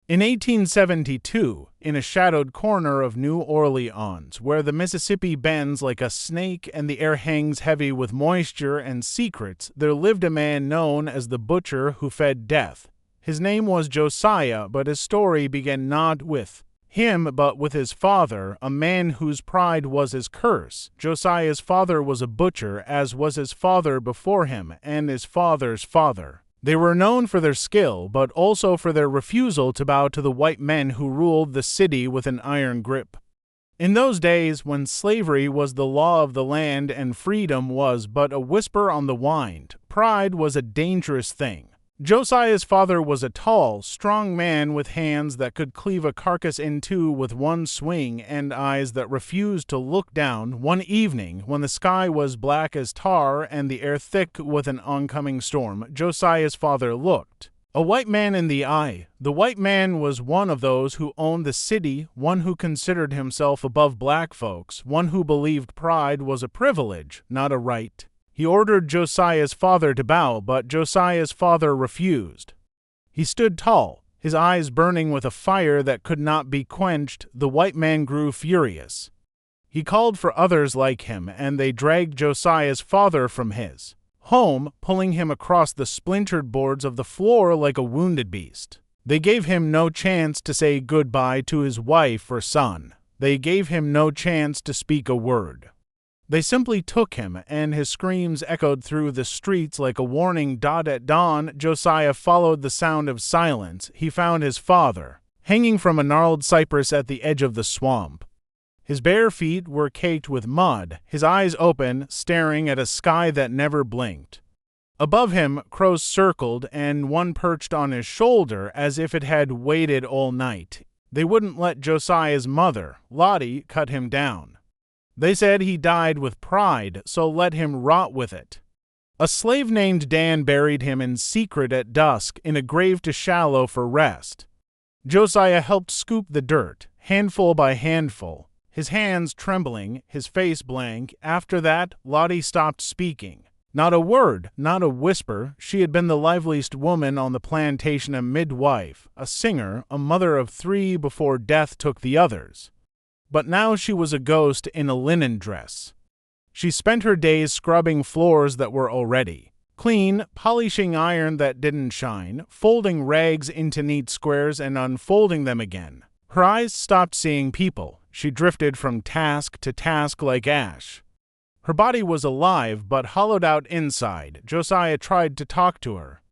In 1872, in a shadowed corner of New Orleans, where the Mississippi bends like a snake and the air hangs heavy with moisture and secrets, there lived a man known as the butcher who fed death. His name was Josiah, but his story began not with him, but with his father, a man whose pride was his curse. Josiah's father was a butcher, as was his father before him, and his father's father. They were known for their skill, but also for their refusal to bow to the white men who ruled the city with an iron grip. In those days, when slavery was the law of the land and freedom was but a whisper on the wind, pride was a dangerous thing. Josiah's father was a tall, strong man with hands that could cleave a carcass in two with one swing and eyes that refused to look down. One evening, when the sky was black as tar and the air thick with an oncoming storm, Josiah's father looked a white man in the eye. The white man was one of those who owned the city, one who considered himself above black folks, one who believed pride was a privilege, not a right. He ordered Josiah's father to bow, but Josiah's father refused. He stood tall, his eyes burning with a fire that could not be quenched. The white man grew furious. He called for others like him, and they dragged Josiah's father from his home, pulling him across the splintered boards of the floor like a wounded beast. They gave him no chance to say goodbye to his wife or son. They gave him no chance to speak a word. They simply took him, and his screams echoed through the streets like a warning dot at dawn. Josiah followed the sound of silence. He found his father, hanging from a gnarled cypress at the edge of the swamp. His bare feet were caked with mud, his eyes open, staring at a sky that never blinked. Above him, crows circled, and one perched on his shoulder as if it had waited all night. They wouldn't let Josiah's mother, Lottie, cut him down. They said he died with pride, so let him rot with it. A slave named Dan buried him in secret at dusk in a grave too shallow for rest. Josiah helped scoop the dirt, handful by handful, his hands trembling, his face blank. After that, Lottie stopped speaking. Not a word, not a whisper. She had been the liveliest woman on the plantation, a midwife, a singer, a mother of 3 before death took the others. But now she was a ghost in a linen dress. She spent her days scrubbing floors that were already clean, polishing iron that didn't shine, folding rags into neat squares and unfolding them again. Her eyes stopped seeing people. She drifted from task to task like ash. Her body was alive but hollowed out inside. Josiah tried to talk to her.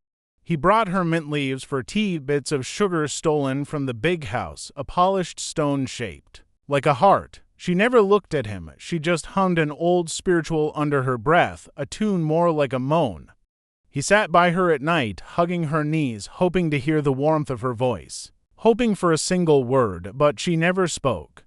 He brought her mint leaves for tea, bits of sugar stolen from the big house, a polished stone shaped like a heart. She never looked at him. She just hummed an old spiritual under her breath, a tune more like a moan. He sat by her at night, hugging her knees, hoping to hear the warmth of her voice, hoping for a single word, but she never spoke.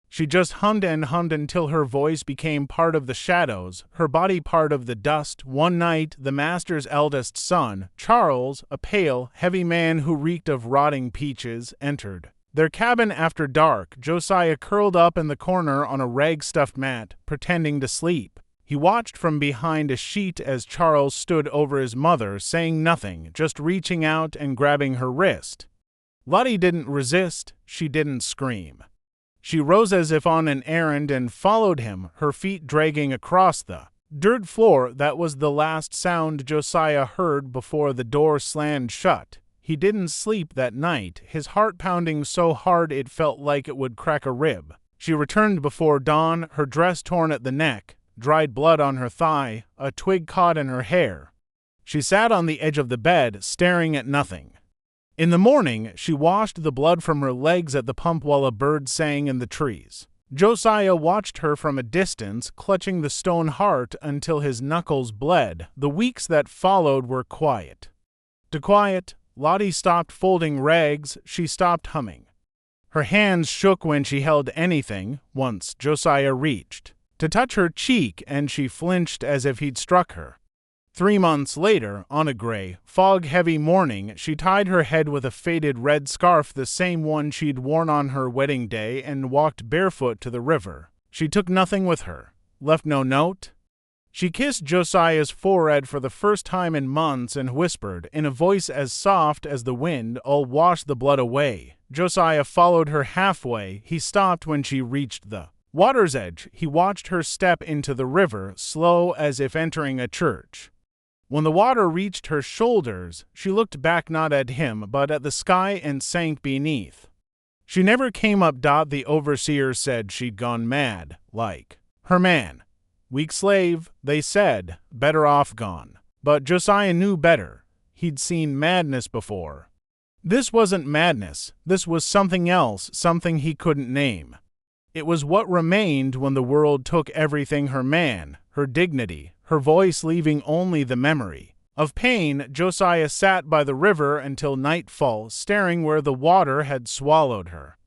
She just hummed and hummed until her voice became part of the shadows, her body part of the dust. One night, the master's eldest son, Charles, a pale, heavy man who reeked of rotting peaches, entered their cabin after dark. Josiah curled up in the corner on a rag-stuffed mat, pretending to sleep. He watched from behind a sheet as Charles stood over his mother, saying nothing, just reaching out and grabbing her wrist. Lottie didn't resist. She didn't scream. She rose as if on an errand and followed him, her feet dragging across the dirt floor. That was the last sound Josiah heard before the door slammed shut. He didn't sleep that night, his heart pounding so hard it felt like it would crack a rib. She returned before dawn, her dress torn at the neck, dried blood on her thigh, a twig caught in her hair. She sat on the edge of the bed, staring at nothing. In the morning, she washed the blood from her legs at the pump while a bird sang in the trees. Josiah watched her from a distance, clutching the stone heart until his knuckles bled. The weeks that followed were quiet. To quiet, Lottie stopped folding rags. She stopped humming. Her hands shook when she held anything. Once Josiah reached to touch her cheek, and she flinched as if he'd struck her. 3 months later, on a gray, fog-heavy morning, she tied her head with a faded red scarf, the same one she'd worn on her wedding day, and walked barefoot to the river. She took nothing with her, left no note. She kissed Josiah's forehead for the first time in months and whispered, in a voice as soft as the wind, "I'll wash the blood away." Josiah followed her halfway. He stopped when she reached the water's edge. He watched her step into the river, slow as if entering a church. When the water reached her shoulders, she looked back not at him, but at the sky and sank beneath. She never came up. The overseer said she'd gone mad, like her man. Weak slave, they said, better off gone. But Josiah knew better. He'd seen madness before. This wasn't madness. This was something else, something he couldn't name. It was what remained when the world took everything: her man, her dignity, her voice, leaving only the memory. Of pain, Josiah sat by the river until nightfall, staring where the water had swallowed her.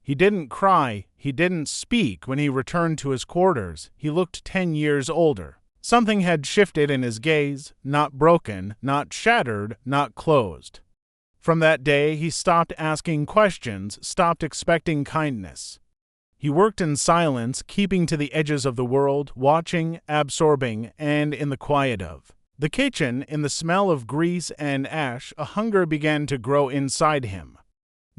He didn't cry, he didn't speak. When he returned to his quarters, he looked 10 years older. Something had shifted in his gaze, not broken, not shattered, not closed. From that day, he stopped asking questions, stopped expecting kindness. He worked in silence, keeping to the edges of the world, watching, absorbing, and in the quiet of the kitchen, in the smell of grease and ash, a hunger began to grow inside him.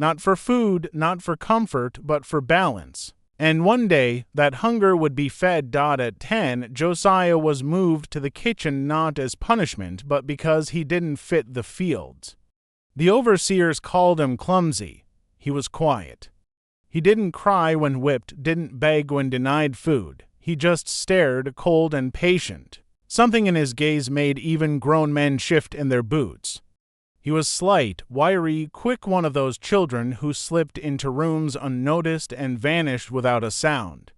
Not for food, not for comfort, but for balance. And one day, that hunger would be fed. At 10, Josiah was moved to the kitchen not as punishment, but because he didn't fit the fields. The overseers called him clumsy. He was quiet. He didn't cry when whipped, didn't beg when denied food. He just stared, cold and patient. Something in his gaze made even grown men shift in their boots. He was slight, wiry, quick, one of those children who slipped into rooms unnoticed and vanished without a sound.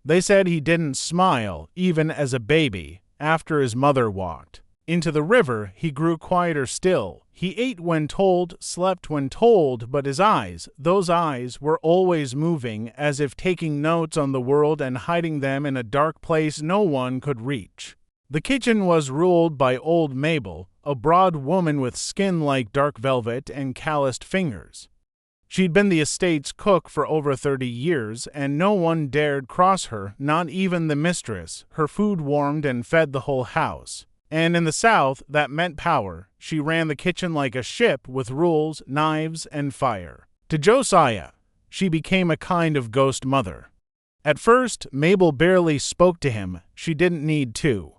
They said he didn't smile, even as a baby, after his mother walked into the river. He grew quieter still. He ate when told, slept when told, but his eyes, those eyes, were always moving, as if taking notes on the world and hiding them in a dark place no one could reach. The kitchen was ruled by old Mabel, a broad woman with skin like dark velvet and calloused fingers. She'd been the estate's cook for over 30 years, and no one dared cross her, not even the mistress. Her food warmed and fed the whole house. And in the South, that meant power. She ran the kitchen like a ship, with rules, knives, and fire. To Josiah, she became a kind of ghost mother. At first, Mabel barely spoke to him. She didn't need to.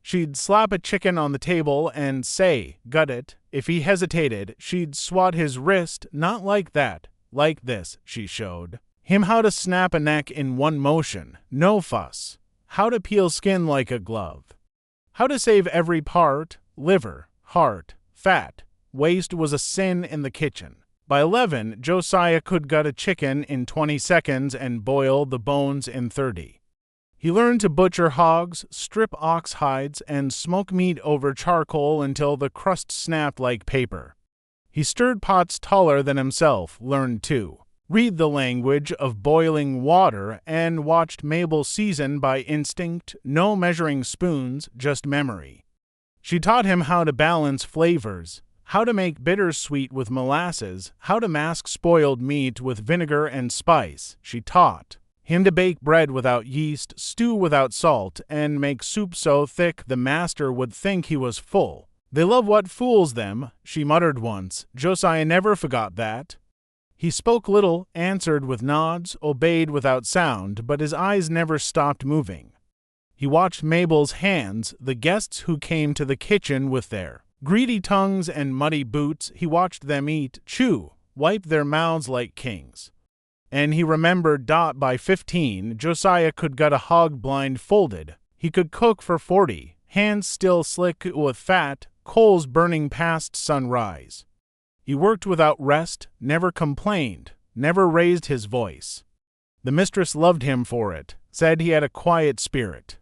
She'd slap a chicken on the table and say, "Gut it." If he hesitated, she'd swat his wrist. Not like that, like this, she showed him how to snap a neck in one motion. No fuss. How to peel skin like a glove. How to save every part: liver, heart, fat. Waste was a sin in the kitchen. By 11, Josiah could gut a chicken in 20 seconds and boil the bones in 30. He learned to butcher hogs, strip ox hides, and smoke meat over charcoal until the crust snapped like paper. He stirred pots taller than himself, learned to read the language of boiling water, and watched Mabel season by instinct, no measuring spoons, just memory. She taught him how to balance flavors, how to make bittersweet with molasses, how to mask spoiled meat with vinegar and spice. She taught him to bake bread without yeast, stew without salt, and make soup so thick the master would think he was full. "They love what fools them," she muttered once. Josiah never forgot that. He spoke little, answered with nods, obeyed without sound, but his eyes never stopped moving. He watched Mabel's hands, the guests who came to the kitchen with their greedy tongues and muddy boots. He watched them eat, chew, wipe their mouths like kings. And he remembered. By 15, Josiah could gut a hog blindfolded. He could cook for 40, hands still slick with fat, coals burning past sunrise. He worked without rest, never complained, never raised his voice. The mistress loved him for it, said he had a quiet spirit.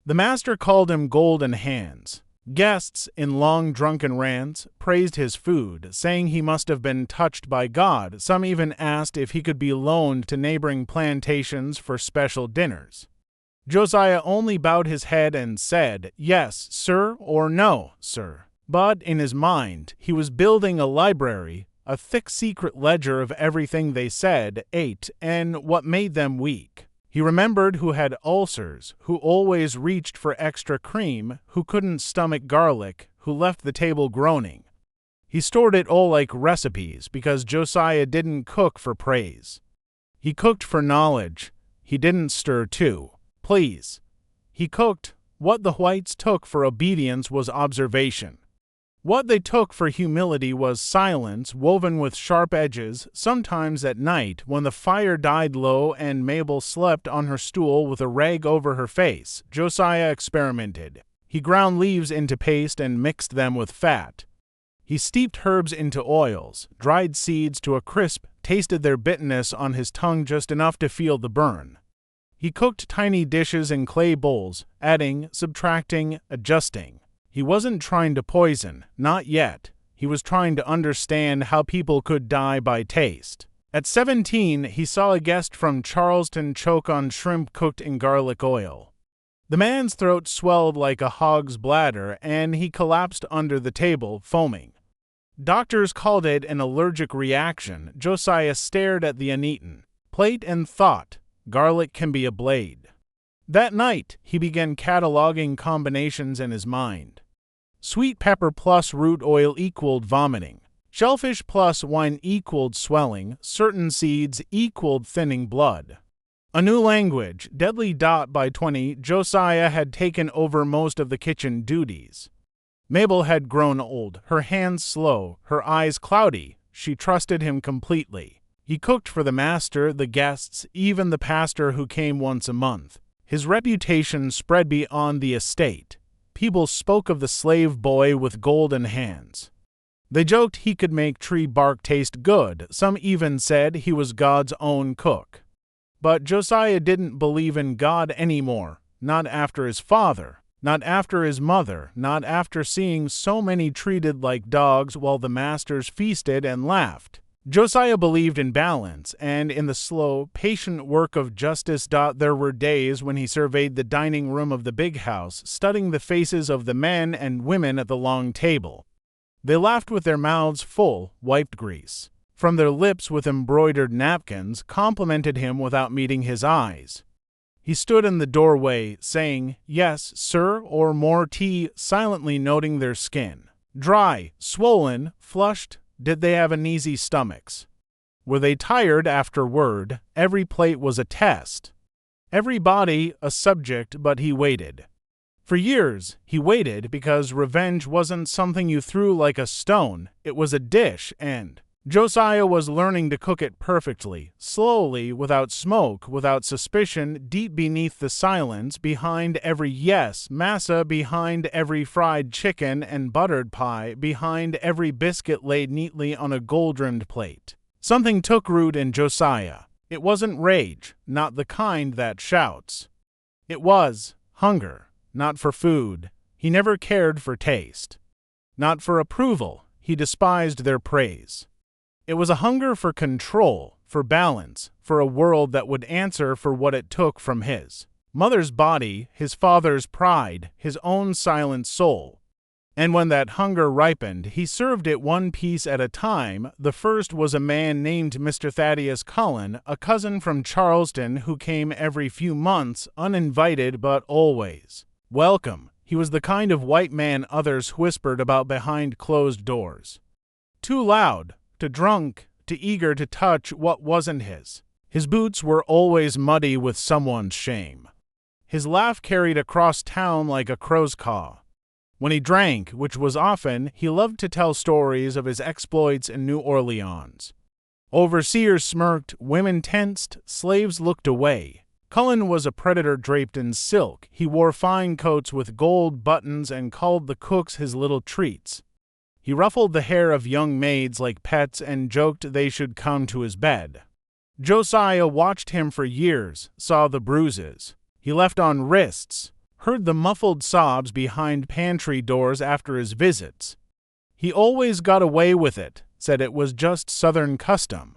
The master called him Golden Hands. Guests, in long drunken rants, praised his food, saying he must have been touched by God. Some even asked if he could be loaned to neighboring plantations for special dinners. Josiah only bowed his head and said, "Yes, sir," or "No, sir." But in his mind, he was building a library, a thick secret ledger of everything they said, ate, and what made them weak. He remembered who had ulcers, who always reached for extra cream, who couldn't stomach garlic, who left the table groaning. He stored it all like recipes because Josiah didn't cook for praise. He cooked for knowledge. He didn't stir too. Please. He cooked. What the whites took for obedience was observation. What they took for humility was silence woven with sharp edges, sometimes at night when the fire died low and Mabel slept on her stool with a rag over her face. Josiah experimented. He ground leaves into paste and mixed them with fat. He steeped herbs into oils, dried seeds to a crisp, tasted their bitterness on his tongue just enough to feel the burn. He cooked tiny dishes in clay bowls, adding, subtracting, adjusting. He wasn't trying to poison, not yet. He was trying to understand how people could die by taste. At 17, he saw a guest from Charleston choke on shrimp cooked in garlic oil. The man's throat swelled like a hog's bladder, and he collapsed under the table, foaming. Doctors called it an allergic reaction. Josiah stared at the uneaten plate and thought, garlic can be a blade. That night, he began cataloging combinations in his mind. Sweet pepper plus root oil equaled vomiting. Shellfish plus wine equaled swelling. Certain seeds equaled thinning blood. A new language, deadly. By 20, Josiah had taken over most of the kitchen duties. Mabel had grown old, her hands slow, her eyes cloudy. She trusted him completely. He cooked for the master, the guests, even the pastor who came once a month. His reputation spread beyond the estate. People spoke of the slave boy with golden hands. They joked he could make tree bark taste good. Some even said he was God's own cook. But Josiah didn't believe in God anymore, not after his father, not after his mother, not after seeing so many treated like dogs while the masters feasted and laughed. Josiah believed in balance and in the slow, patient work of justice. There were days when he surveyed the dining room of the big house, studying the faces of the men and women at the long table. They laughed with their mouths full, wiped grease from their lips with embroidered napkins, complimented him without meeting his eyes. He stood in the doorway, saying, "Yes, sir," or more tea, silently noting their skin. Dry, swollen, flushed. Did they have uneasy stomachs? Were they tired afterward? Every plate was a test. Every body a subject, but he waited. For years, he waited because revenge wasn't something you threw like a stone. It was a dish, and Josiah was learning to cook it perfectly, slowly, without smoke, without suspicion, deep beneath the silence, behind every yes, massa, behind every fried chicken and buttered pie, behind every biscuit laid neatly on a gold-rimmed plate. Something took root in Josiah. It wasn't rage, not the kind that shouts. It was hunger, not for food. He never cared for taste. Not for approval. He despised their praise. It was a hunger for control, for balance, for a world that would answer for what it took from his mother's body, his father's pride, his own silent soul. And when that hunger ripened, he served it one piece at a time. The first was a man named Mr. Thaddeus Cullen, a cousin from Charleston who came every few months, uninvited but always welcome. He was the kind of white man others whispered about behind closed doors. Too loud, too drunk, too eager to touch what wasn't his. His boots were always muddy with someone's shame. His laugh carried across town like a crow's caw. When he drank, which was often, he loved to tell stories of his exploits in New Orleans. Overseers smirked, women tensed, slaves looked away. Cullen was a predator draped in silk. He wore fine coats with gold buttons and called the cooks his little treats. He ruffled the hair of young maids like pets and joked they should come to his bed. Josiah watched him for years, saw the bruises he left on wrists, heard the muffled sobs behind pantry doors after his visits. He always got away with it, said it was just Southern custom.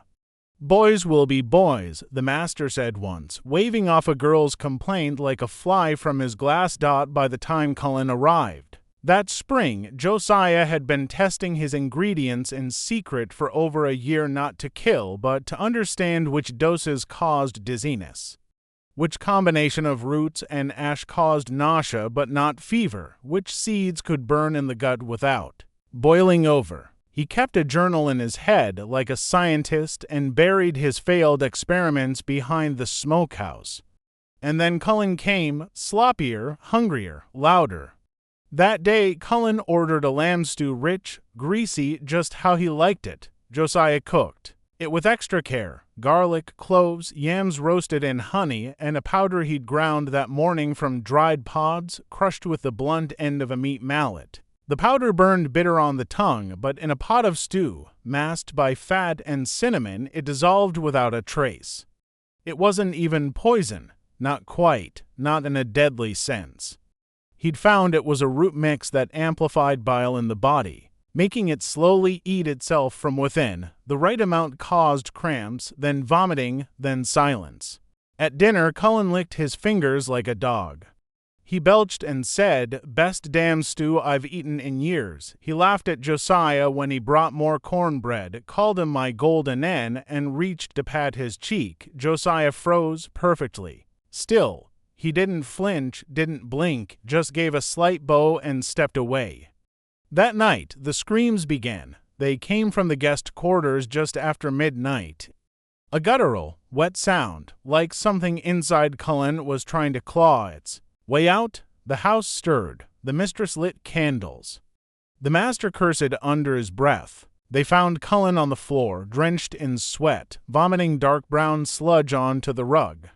"Boys will be boys," the master said once, waving off a girl's complaint like a fly from his glass. By the time Cullen arrived that spring, Josiah had been testing his ingredients in secret for over a year, not to kill, but to understand which doses caused dizziness. which combination of roots and ash caused nausea but not fever, which seeds could burn in the gut without boiling over. He kept a journal in his head like a scientist and buried his failed experiments behind the smokehouse. And then Cullen came, sloppier, hungrier, louder. That day, Cullen ordered a lamb stew rich, greasy, just how he liked it. Josiah cooked it with extra care, garlic, cloves, yams roasted in honey, and a powder he'd ground that morning from dried pods crushed with the blunt end of a meat mallet. The powder burned bitter on the tongue, but in a pot of stew, masked by fat and cinnamon, it dissolved without a trace. It wasn't even poison, not quite, not in a deadly sense. He'd found it was a root mix that amplified bile in the body, making it slowly eat itself from within. The right amount caused cramps, then vomiting, then silence. At dinner, Cullen licked his fingers like a dog. He belched and said, "Best damn stew I've eaten in years." He laughed at Josiah when he brought more cornbread, called him my golden N, and reached to pat his cheek. Josiah froze perfectly. Still, he didn't flinch, didn't blink, just gave a slight bow and stepped away. That night, the screams began. They came from the guest quarters just after midnight. A guttural, wet sound, like something inside Cullen was trying to claw its way out. The house stirred. The mistress lit candles. The master cursed under his breath. They found Cullen on the floor, drenched in sweat, vomiting dark brown sludge onto the rug.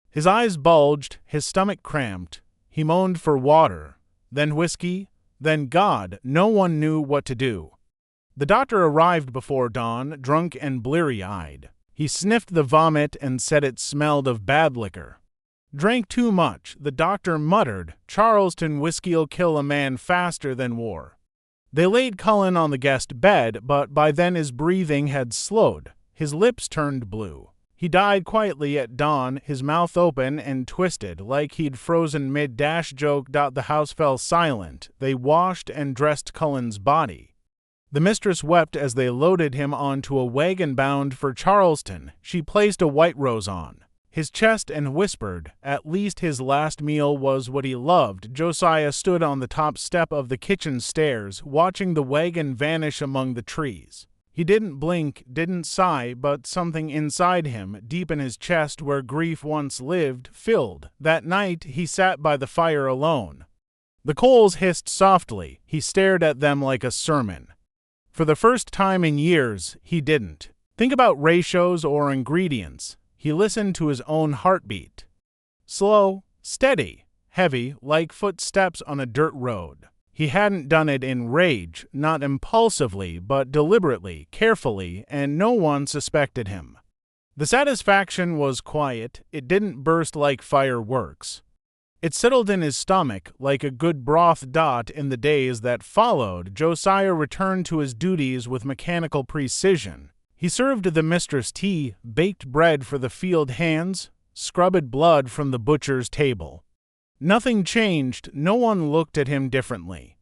His eyes bulged, his stomach cramped. He moaned for water, then whiskey, then God. No one knew what to do. The doctor arrived before dawn, drunk and bleary-eyed. He sniffed the vomit and said it smelled of bad liquor. Drank too much, the doctor muttered. Charleston whiskey'll kill a man faster than war. They laid Cullen on the guest bed, but by then his breathing had slowed. His lips turned blue. He died quietly at dawn, his mouth open and twisted, like he'd frozen mid-dash joke. The house fell silent. They washed and dressed Cullen's body. The mistress wept as they loaded him onto a wagon bound for Charleston. She placed a white rose on his chest and whispered, "At least his last meal was what he loved." Josiah stood on the top step of the kitchen stairs, watching the wagon vanish among the trees. He didn't blink, didn't sigh, but something inside him, deep in his chest where grief once lived, filled. That night he sat by the fire alone. The coals hissed softly. He stared at them like a sermon. For the first time in years, he didn't think about ratios or ingredients. He listened to his own heartbeat. Slow, steady, heavy, like footsteps on a dirt road. He hadn't done it in rage, not impulsively, but deliberately, carefully, and no one suspected him. The satisfaction was quiet. It didn't burst like fireworks. It settled in his stomach like a good broth. In the days that followed, Josiah returned to his duties with mechanical precision. He served the mistress tea, baked bread for the field hands, scrubbed blood from the butcher's table. Nothing changed. No one looked at him differently.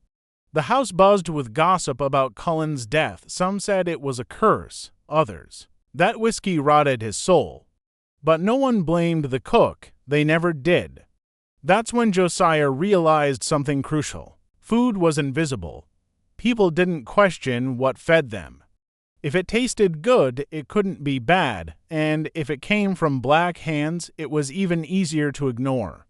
The house buzzed with gossip about Cullen's death. Some said it was a curse, others that whiskey rotted his soul. But no one blamed the cook. They never did. That's when Josiah realized something crucial. Food was invisible. People didn't question what fed them. If it tasted good, it couldn't be bad, and if it came from black hands, it was even easier to ignore.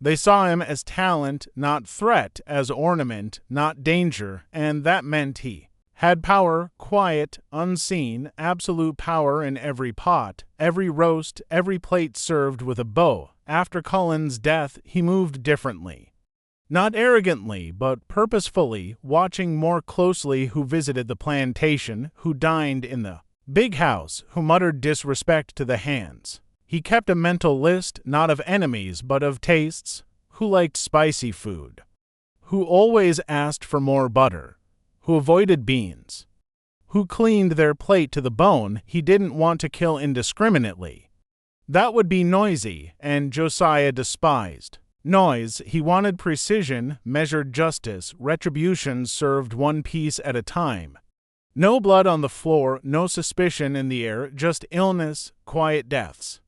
They saw him as talent, not threat, as ornament, not danger, and that meant he had power, quiet, unseen, absolute power in every pot, every roast, every plate served with a bow. After Cullen's death, he moved differently. Not arrogantly, but purposefully, watching more closely who visited the plantation, who dined in the big house, who muttered disrespect to the hands. He kept a mental list, not of enemies, but of tastes, who liked spicy food, who always asked for more butter, who avoided beans, who cleaned their plate to the bone. He didn't want to kill indiscriminately. That would be noisy, and Josiah despised noise. He wanted precision, measured justice, retribution served one piece at a time. No blood on the floor, no suspicion in the air, just illness, quiet deaths.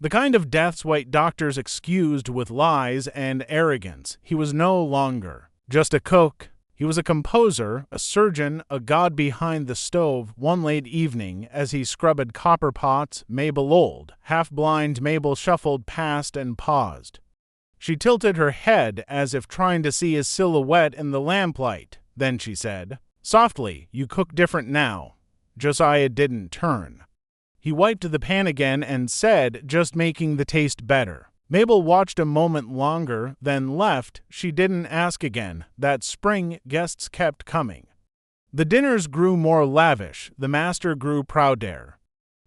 The kind of death's white doctors excused with lies and arrogance. He was no longer just a cook. He was a composer, a surgeon, a god behind the stove. One late evening, as he scrubbed copper pots, Mabel old, half-blind Mabel shuffled past and paused. She tilted her head as if trying to see his silhouette in the lamplight. Then she said, softly, "You cook different now." Josiah didn't turn. He wiped the pan again and said, "Just making the taste better." Mabel watched a moment longer, then left. She didn't ask again. That spring, guests kept coming. The dinners grew more lavish. The master grew prouder.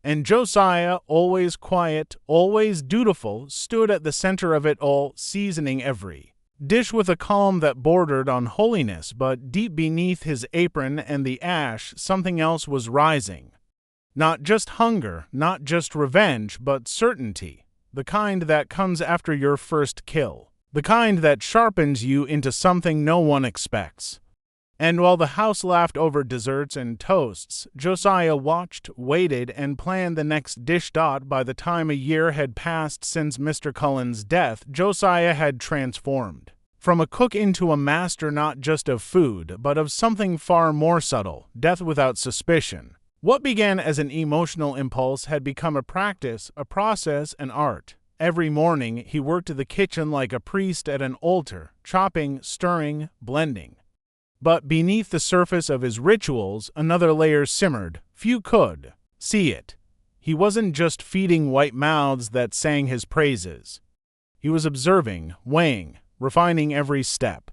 And Josiah, always quiet, always dutiful, stood at the center of it all, seasoning every dish with a calm that bordered on holiness, but deep beneath his apron and the ash, something else was rising. Not just hunger, not just revenge, but certainty. The kind that comes after your first kill. The kind that sharpens you into something no one expects. And while the house laughed over desserts and toasts, Josiah watched, waited, and planned the next dish. By the time a year had passed since Mr. Cullen's death, Josiah had transformed. From a cook into a master not just of food, but of something far more subtle, death without suspicion. What began as an emotional impulse had become a practice, a process, an art. Every morning he worked the kitchen like a priest at an altar, chopping, stirring, blending. But beneath the surface of his rituals, another layer simmered. Few could see it. He wasn't just feeding white mouths that sang his praises. He was observing, weighing, refining every step.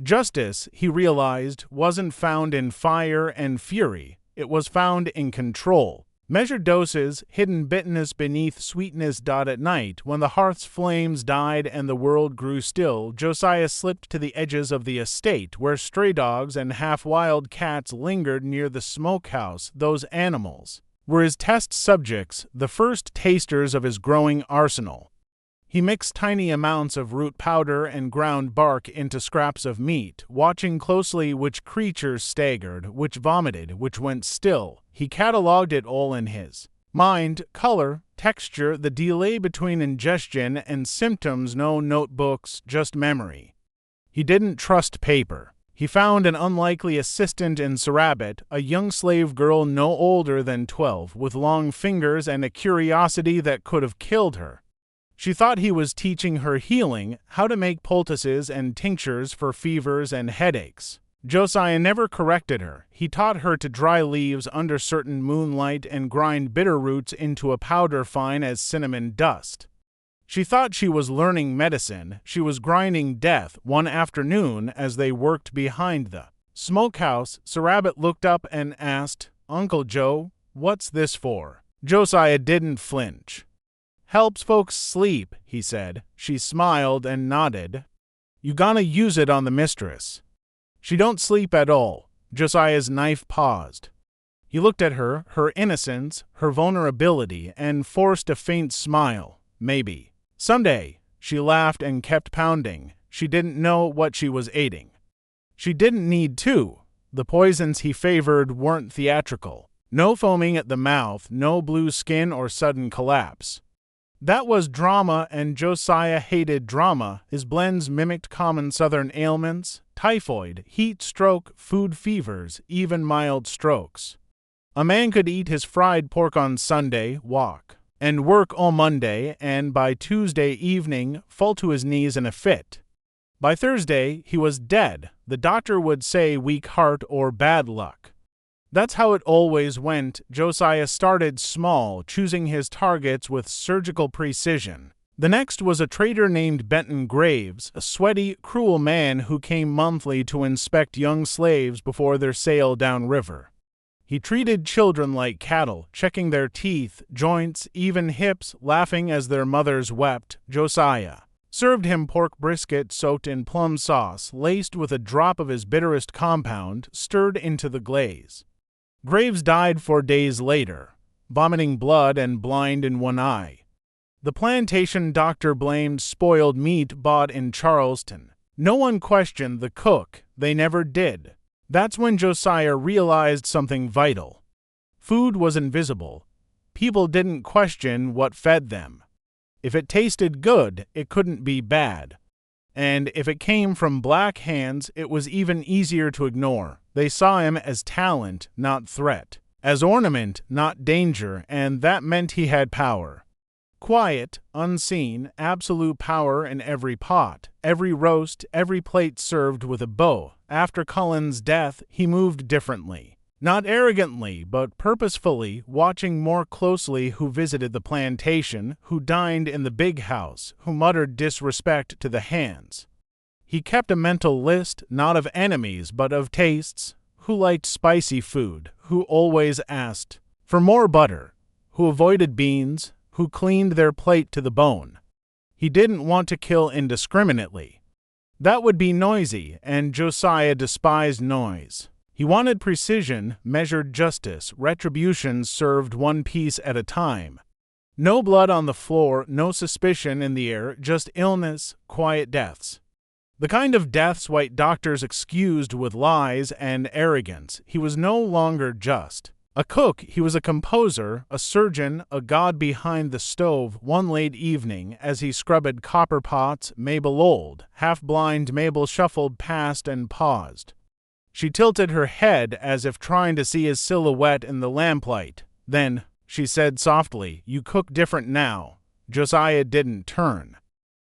Justice, he realized, wasn't found in fire and fury. It was found in control. Measured doses, hidden bitterness beneath sweetness. At night, when the hearth's flames died and the world grew still, Josiah slipped to the edges of the estate, where stray dogs and half-wild cats lingered near the smokehouse. Those animals were his test subjects, the first tasters of his growing arsenal. He mixed tiny amounts of root powder and ground bark into scraps of meat, watching closely which creatures staggered, which vomited, which went still. He catalogued it all in his mind: color, texture, the delay between ingestion and symptoms. No notebooks, just memory. He didn't trust paper. He found an unlikely assistant in Sarabat, a young slave girl no older than 12, with long fingers and a curiosity that could have killed her. She thought he was teaching her healing, how to make poultices and tinctures for fevers and headaches. Josiah never corrected her. He taught her to dry leaves under certain moonlight and grind bitter roots into a powder fine as cinnamon dust. She thought she was learning medicine. She was grinding death. One afternoon, as they worked behind the smokehouse, Sarabat looked up and asked, "Uncle Joe, what's this for?" Josiah didn't flinch. "Helps folks sleep," he said. She smiled and nodded. "You gonna use it on the mistress. She don't sleep at all." Josiah's knife paused. He looked at her, her innocence, her vulnerability, and forced a faint smile. "Maybe. Someday." She laughed and kept pounding. She didn't know what she was aiding. She didn't need to. The poisons he favored weren't theatrical. No foaming at the mouth, no blue skin or sudden collapse. That was drama, and Josiah hated drama. His blends mimicked common southern ailments: typhoid, heat stroke, food fevers, even mild strokes. A man could eat his fried pork on Sunday, walk, and work all Monday, and by Tuesday evening fall to his knees in a fit. By Thursday he was dead. The doctor would say weak heart or bad luck. That's how it always went. Josiah started small, choosing his targets with surgical precision. The next was a trader named Benton Graves, a sweaty, cruel man who came monthly to inspect young slaves before their sail downriver. He treated children like cattle, checking their teeth, joints, even hips, laughing as their mothers wept. Josiah served him pork brisket soaked in plum sauce, laced with a drop of his bitterest compound, stirred into the glaze. Graves died 4 days later, vomiting blood and blind in one eye. The plantation doctor blamed spoiled meat bought in Charleston. No one questioned the cook. They never did. That's when Josiah realized something vital. Food was invisible. People didn't question what fed them. If it tasted good, it couldn't be bad. And if it came from black hands, it was even easier to ignore. They saw him as talent, not threat, as ornament, not danger, and that meant he had power. Quiet, unseen, absolute power in every pot, every roast, every plate served with a bow. After Cullen's death, he moved differently. Not arrogantly, but purposefully, watching more closely who visited the plantation, who dined in the big house, who muttered disrespect to the hands. He kept a mental list, not of enemies, but of tastes, who liked spicy food, who always asked for more butter, who avoided beans, who cleaned their plate to the bone. He didn't want to kill indiscriminately. That would be noisy, and Josiah despised noise. He wanted precision, measured justice, retribution served one piece at a time. No blood on the floor, no suspicion in the air, just illness, quiet deaths. The kind of deaths white doctors excused with lies and arrogance. He was no longer just a cook, he was a composer, a surgeon, a god behind the stove. One late evening, as he scrubbed copper pots, Mabel old, half-blind Mabel shuffled past and paused. She tilted her head as if trying to see his silhouette in the lamplight. Then, she said softly, "You cook different now." Josiah didn't turn.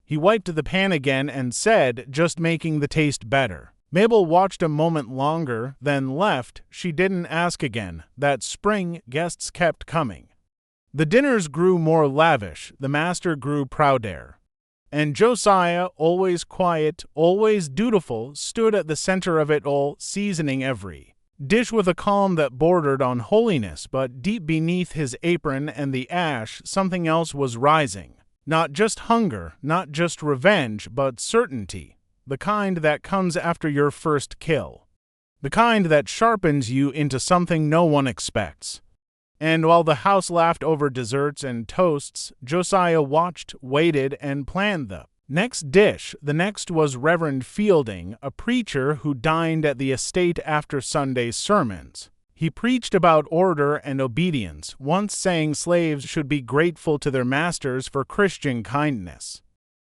He wiped the pan again and said, "Just making the taste better." Mabel watched a moment longer, then left. She didn't ask again. That spring, guests kept coming. The dinners grew more lavish, the master grew prouder. And Josiah, always quiet, always dutiful, stood at the center of it all, seasoning every dish with a calm that bordered on holiness, but deep beneath his apron and the ash, something else was rising. Not just hunger, not just revenge, but certainty. The kind that comes after your first kill. The kind that sharpens you into something no one expects. And while the house laughed over desserts and toasts, Josiah watched, waited, and planned the next dish. The next was Reverend Fielding, a preacher who dined at the estate after Sunday sermons. He preached about order and obedience, once saying slaves should be grateful to their masters for Christian kindness.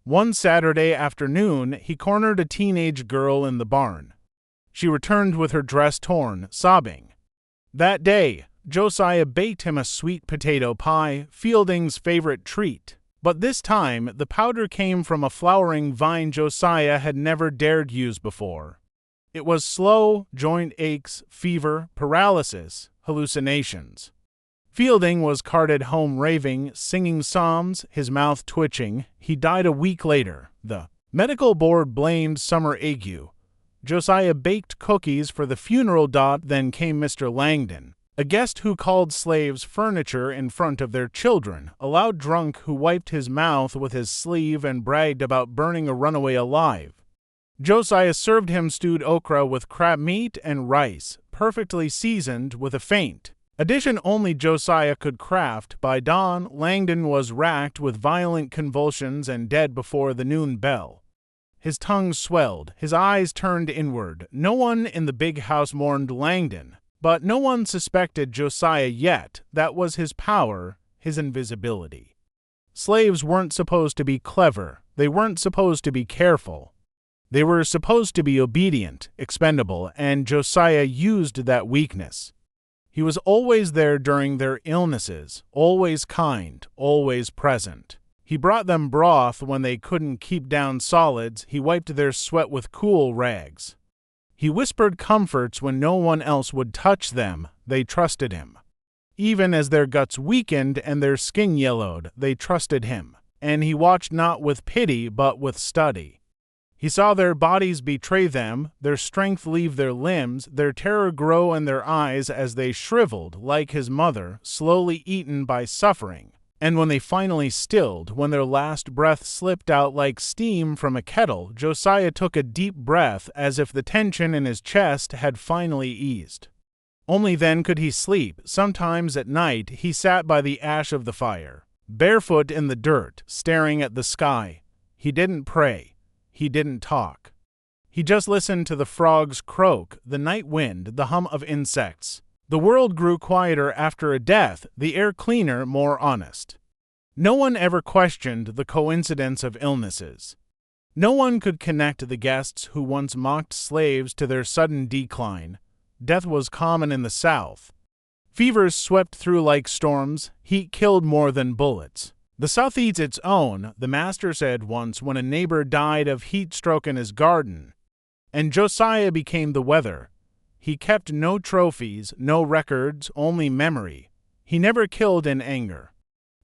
One Saturday afternoon, he cornered a teenage girl in the barn. She returned with her dress torn, sobbing. That day, Josiah baked him a sweet potato pie, Fielding's favorite treat. But this time, the powder came from a flowering vine Josiah had never dared use before. It was slow, joint aches, fever, paralysis, hallucinations. Fielding was carted home raving, singing psalms, his mouth twitching. He died a week later. The medical board blamed summer ague. Josiah baked cookies for the funeral. Then came Mr. Langdon, a guest who called slaves furniture in front of their children, a loud drunk who wiped his mouth with his sleeve and bragged about burning a runaway alive. Josiah served him stewed okra with crab meat and rice, perfectly seasoned with a faint addition only Josiah could craft. By dawn, Langdon was racked with violent convulsions and dead before the noon bell. His tongue swelled, his eyes turned inward. No one in the big house mourned Langdon, but no one suspected Josiah yet. That was his power, his invisibility. Slaves weren't supposed to be clever. They weren't supposed to be careful. They were supposed to be obedient, expendable, and Josiah used that weakness. He was always there during their illnesses, always kind, always present. He brought them broth when they couldn't keep down solids. He wiped their sweat with cool rags. He whispered comforts when no one else would touch them. They trusted him. Even as their guts weakened and their skin yellowed, they trusted him. And he watched not with pity but with study. He saw their bodies betray them, their strength leave their limbs, their terror grow in their eyes as they shriveled, like his mother, slowly eaten by suffering. And when they finally stilled, when their last breath slipped out like steam from a kettle, Josiah took a deep breath as if the tension in his chest had finally eased. Only then could he sleep. Sometimes at night he sat by the ash of the fire, barefoot in the dirt, staring at the sky. He didn't pray. He didn't talk. He just listened to the frogs croak, the night wind, the hum of insects. The world grew quieter after a death, the air cleaner, more honest. No one ever questioned the coincidence of illnesses. No one could connect the guests who once mocked slaves to their sudden decline. Death was common in the South. Fevers swept through like storms, heat killed more than bullets. The South eats its own, the master said once when a neighbor died of heat stroke in his garden. And Josiah became the weather. He kept no trophies, no records, only memory. He never killed in anger.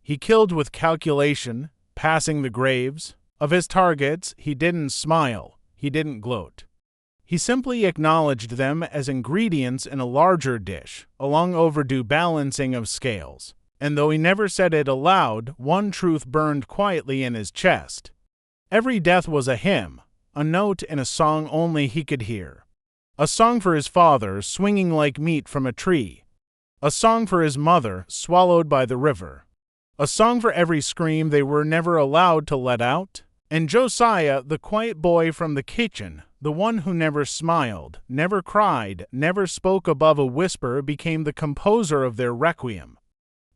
He killed with calculation, passing the graves. Of his targets, he didn't smile, he didn't gloat. He simply acknowledged them as ingredients in a larger dish, a long overdue balancing of scales. And though he never said it aloud, one truth burned quietly in his chest. Every death was a hymn, a note in a song only he could hear. A song for his father, swinging like meat from a tree. A song for his mother, swallowed by the river. A song for every scream they were never allowed to let out. And Josiah, the quiet boy from the kitchen, the one who never smiled, never cried, never spoke above a whisper, became the composer of their requiem.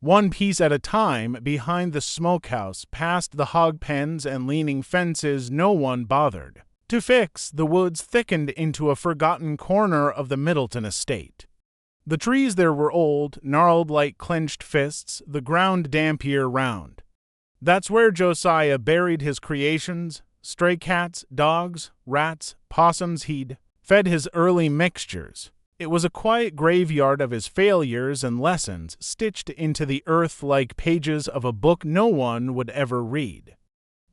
One piece at a time, behind the smokehouse, past the hog pens and leaning fences, no one bothered to fix. The woods thickened into a forgotten corner of the Middleton estate. The trees there were old, gnarled like clenched fists, the ground damp year-round. That's where Josiah buried his creations. Stray cats, dogs, rats, possums he'd fed his early mixtures. It was a quiet graveyard of his failures and lessons, stitched into the earth like pages of a book no one would ever read.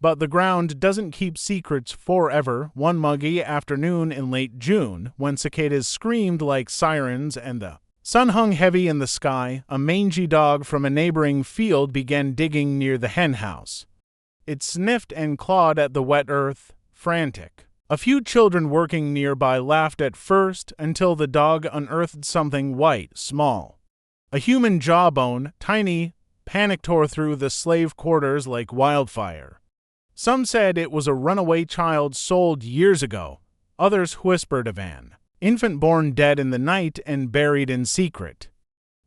But the ground doesn't keep secrets forever. One muggy afternoon in late June, when cicadas screamed like sirens and the sun hung heavy in the sky, a mangy dog from a neighboring field began digging near the henhouse. It sniffed and clawed at the wet earth, frantic. A few children working nearby laughed at first until the dog unearthed something white, small. A human jawbone, tiny, panic tore through the slave quarters like wildfire. Some said it was a runaway child sold years ago. Others whispered of an infant born dead in the night and buried in secret.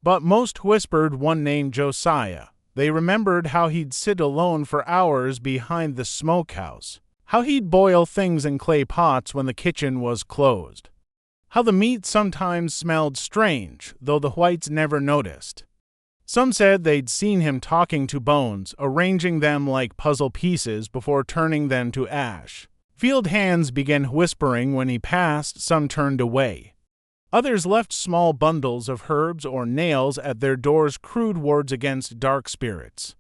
But most whispered one named Josiah. They remembered how he'd sit alone for hours behind the smokehouse, how he'd boil things in clay pots when the kitchen was closed, how the meat sometimes smelled strange, though the whites never noticed. Some said they'd seen him talking to bones, arranging them like puzzle pieces before turning them to ash. Field hands began whispering when he passed, some turned away. Others left small bundles of herbs or nails at their doors, crude wards against dark spirits.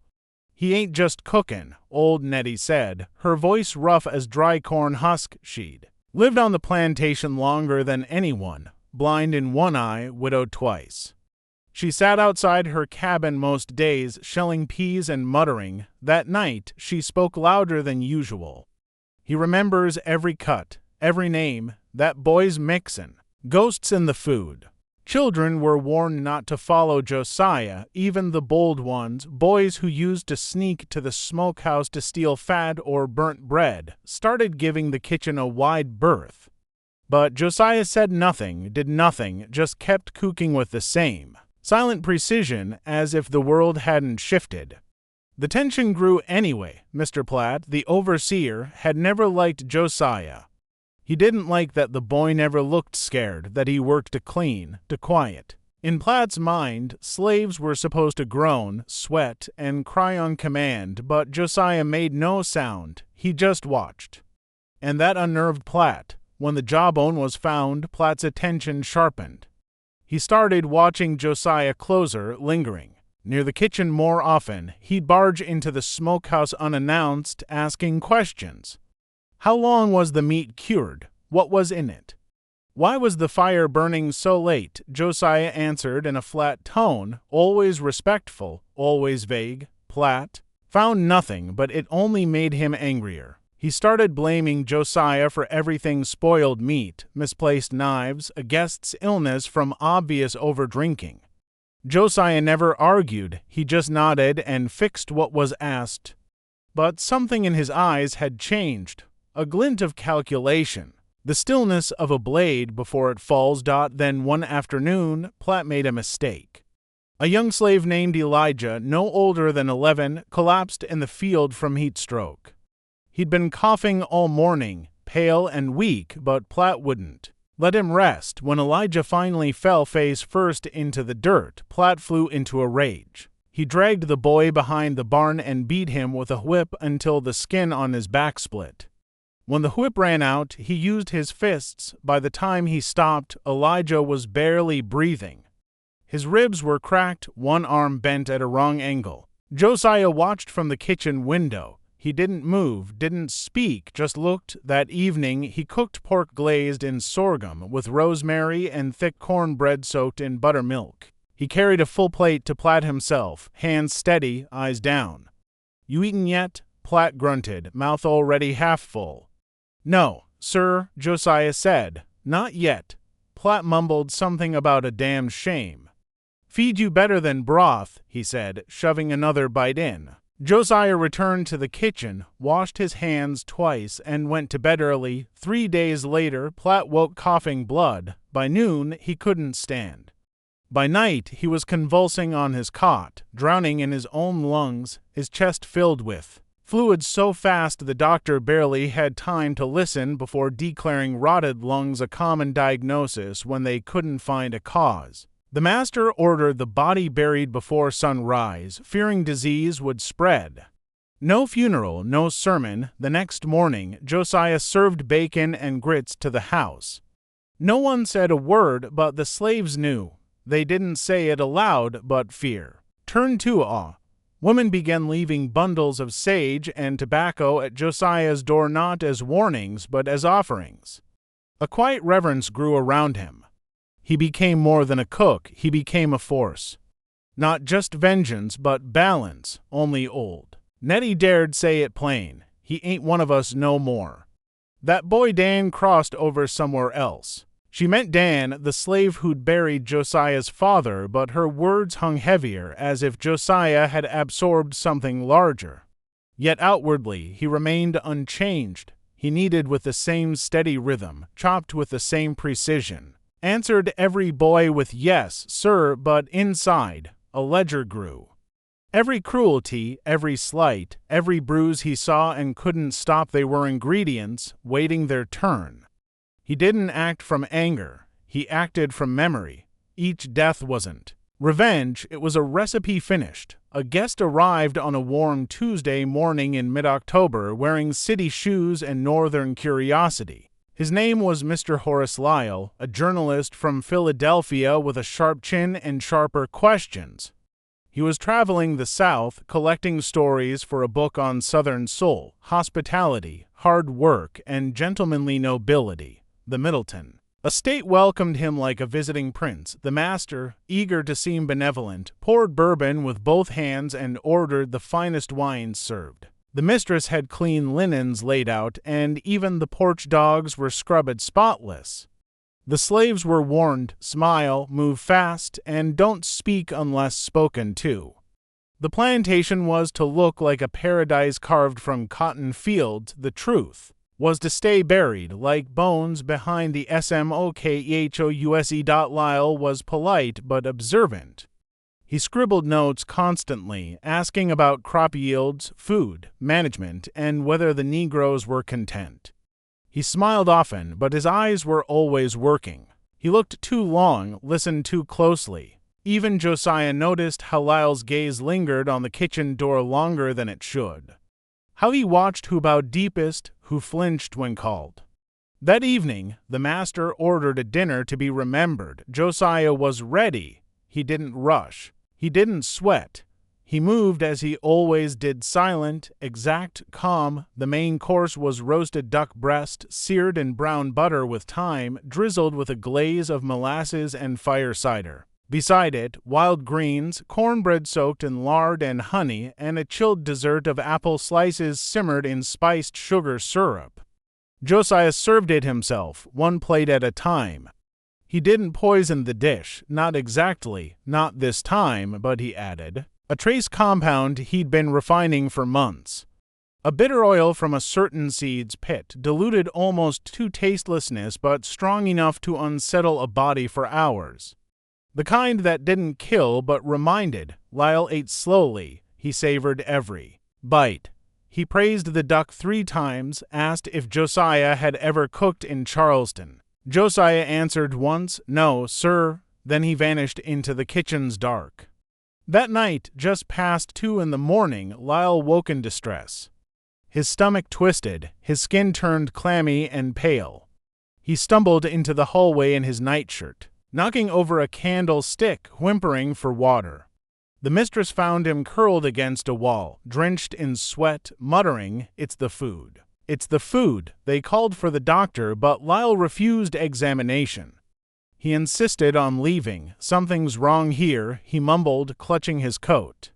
"He ain't just cookin'," old Nettie said, her voice rough as dry corn husk. She'd lived on the plantation longer than anyone, blind in one eye, widowed twice. She sat outside her cabin most days, shelling peas and muttering. That night she spoke louder than usual. He remembers every cut, every name, that boy's mixin'. Ghosts in the food. Children were warned not to follow Josiah, even the bold ones. Boys who used to sneak to the smokehouse to steal fat or burnt bread started giving the kitchen a wide berth. But Josiah said nothing, did nothing, just kept cooking with the same silent precision, as if the world hadn't shifted. The tension grew anyway. Mr. Platt, the overseer, had never liked Josiah. He didn't like that the boy never looked scared, that he worked to clean, to quiet. In Platt's mind, slaves were supposed to groan, sweat, and cry on command, but Josiah made no sound. He just watched. And that unnerved Platt. When the jawbone was found, Platt's attention sharpened. He started watching Josiah closer, lingering. Near the kitchen more often, he'd barge into the smokehouse unannounced, asking questions. How long was the meat cured? What was in it? Why was the fire burning so late? Josiah answered in a flat tone, always respectful, always vague. Platt found nothing, but it only made him angrier. He started blaming Josiah for everything: spoiled meat, misplaced knives, a guest's illness from obvious overdrinking. Josiah never argued, he just nodded and fixed what was asked. But something in his eyes had changed, a glint of calculation, the stillness of a blade before it falls. Then one afternoon, Platt made a mistake. A young slave named Elijah, no older than 11, collapsed in the field from heat stroke. He'd been coughing all morning, pale and weak, but Platt wouldn't let him rest. When Elijah finally fell face first into the dirt, Platt flew into a rage. He dragged the boy behind the barn and beat him with a whip until the skin on his back split. When the whip ran out, he used his fists. By the time he stopped, Elijah was barely breathing. His ribs were cracked, one arm bent at a wrong angle. Josiah watched from the kitchen window. He didn't move, didn't speak, just looked. That evening, he cooked pork glazed in sorghum with rosemary and thick cornbread soaked in buttermilk. He carried a full plate to Platt himself, hands steady, eyes down. "You eaten yet?" Platt grunted, mouth already half full. "No, sir," Josiah said. "Not yet." Platt mumbled something about a damn shame. "Feed you better than broth," he said, shoving another bite in. Josiah returned to the kitchen, washed his hands twice, and went to bed early. 3 days later, Platt woke coughing blood. By noon, he couldn't stand. By night, he was convulsing on his cot, drowning in his own lungs, his chest filled with fluids so fast the doctor barely had time to listen before declaring rotted lungs a common diagnosis when they couldn't find a cause. The master ordered the body buried before sunrise, fearing disease would spread. No funeral, no sermon. The next morning, Josiah served bacon and grits to the house. No one said a word, but the slaves knew. They didn't say it aloud, but fear turned to awe. Women began leaving bundles of sage and tobacco at Josiah's door, not as warnings, but as offerings. A quiet reverence grew around him. He became more than a cook, he became a force. Not just vengeance, but balance, only old Nettie dared say it plain. He ain't one of us no more. That boy Dan crossed over somewhere else. She meant Dan, the slave who'd buried Josiah's father, but her words hung heavier, as if Josiah had absorbed something larger. Yet outwardly, he remained unchanged. He kneaded with the same steady rhythm, chopped with the same precision. Answered every boy with yes, sir, but inside, a ledger grew. Every cruelty, every slight, every bruise he saw and couldn't stop, they were ingredients, waiting their turn. He didn't act from anger, he acted from memory. Each death wasn't revenge, it was a recipe finished. A guest arrived on a warm Tuesday morning in mid-October wearing city shoes and northern curiosity. His name was Mr. Horace Lyle, a journalist from Philadelphia with a sharp chin and sharper questions. He was traveling the South, collecting stories for a book on Southern soul, hospitality, hard work, and gentlemanly nobility, the Middleton. A state welcomed him like a visiting prince. The master, eager to seem benevolent, poured bourbon with both hands and ordered the finest wines served. The mistress had clean linens laid out, and even the porch dogs were scrubbed spotless. The slaves were warned, smile, move fast, and don't speak unless spoken to. The plantation was to look like a paradise carved from cotton fields. The truth was to stay buried like bones behind the SMOKEHOUSE. Lyle was polite but observant. He scribbled notes constantly, asking about crop yields, food, management, and whether the Negroes were content. He smiled often, but his eyes were always working. He looked too long, listened too closely. Even Josiah noticed how Lyle's gaze lingered on the kitchen door longer than it should. How he watched who bowed deepest, who flinched when called. That evening, the master ordered a dinner to be remembered. Josiah was ready. He didn't rush. He didn't sweat. He moved as he always did, silent, exact, calm. The main course was roasted duck breast, seared in brown butter with thyme, drizzled with a glaze of molasses and fire cider. Beside it, wild greens, cornbread soaked in lard and honey, and a chilled dessert of apple slices simmered in spiced sugar syrup. Josiah served it himself, one plate at a time. He didn't poison the dish, not exactly, not this time, but he added a trace compound he'd been refining for months. A bitter oil from a certain seed's pit, diluted almost to tastelessness but strong enough to unsettle a body for hours. The kind that didn't kill but reminded. Lyle ate slowly. He savored every bite. He praised the duck 3 times, asked if Josiah had ever cooked in Charleston. Josiah answered once, "No, sir." Then he vanished into the kitchen's dark. That night, just past 2 in the morning, Lyle woke in distress. His stomach twisted, his skin turned clammy and pale. He stumbled into the hallway in his nightshirt, knocking over a candlestick, whimpering for water. The mistress found him curled against a wall, drenched in sweat, muttering, "It's the food. It's the food." They called for the doctor, but Lyle refused examination. He insisted on leaving. "Something's wrong here," he mumbled, clutching his coat.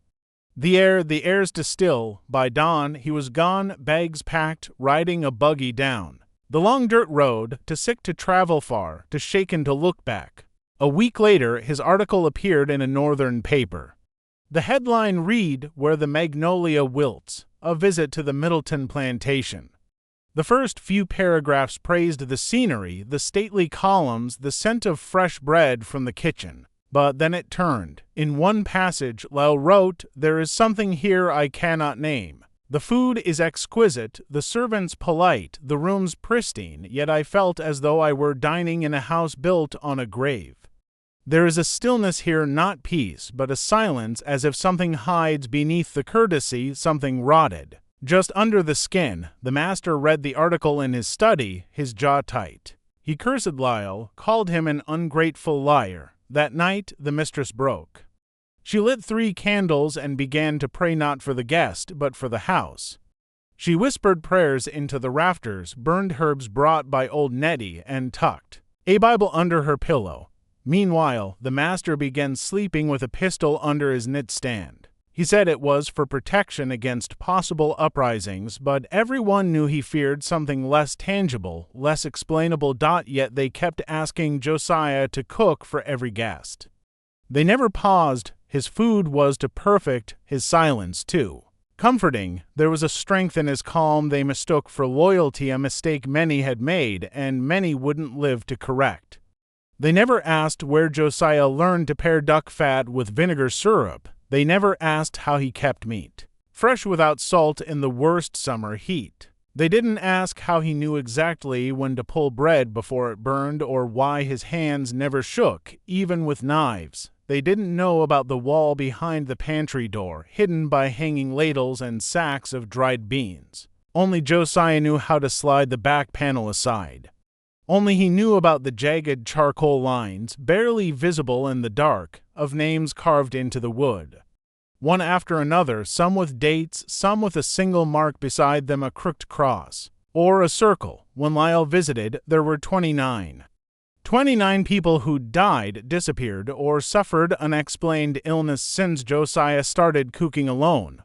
The air's still. By dawn, he was gone, bags packed, riding a buggy down the long dirt road, too sick to travel far, too shaken to look back. A week later, his article appeared in a northern paper. The headline read, "Where the Magnolia Wilts, a visit to the Middleton plantation." The first few paragraphs praised the scenery, the stately columns, the scent of fresh bread from the kitchen. But then it turned. In one passage, Lyle wrote, "There is something here I cannot name. The food is exquisite, the servants polite, the rooms pristine, yet I felt as though I were dining in a house built on a grave. There is a stillness here, not peace, but a silence, as if something hides beneath the courtesy, something rotted." Just under the skin, the master read the article in his study, his jaw tight. He cursed Lyle, called him an ungrateful liar. That night, the mistress broke. She lit 3 candles and began to pray not for the guest, but for the house. She whispered prayers into the rafters, burned herbs brought by old Nettie, and tucked a Bible under her pillow. Meanwhile, the master began sleeping with a pistol under his knit-stand. He said it was for protection against possible uprisings, but everyone knew he feared something less tangible, less explainable. Yet they kept asking Josiah to cook for every guest. They never paused. His food was too perfect, his silence too comforting. There was a strength in his calm they mistook for loyalty, a mistake many had made, and many wouldn't live to correct. They never asked where Josiah learned to pair duck fat with vinegar syrup. They never asked how he kept meat fresh without salt in the worst summer heat. They didn't ask how he knew exactly when to pull bread before it burned, or why his hands never shook, even with knives. They didn't know about the wall behind the pantry door, hidden by hanging ladles and sacks of dried beans. Only Josiah knew how to slide the back panel aside. Only he knew about the jagged charcoal lines, barely visible in the dark, of names carved into the wood. One after another, some with dates, some with a single mark beside them, a crooked cross, or a circle. When Lyle visited, there were 29. 29 people who died, disappeared, or suffered unexplained illness since Josiah started cooking alone.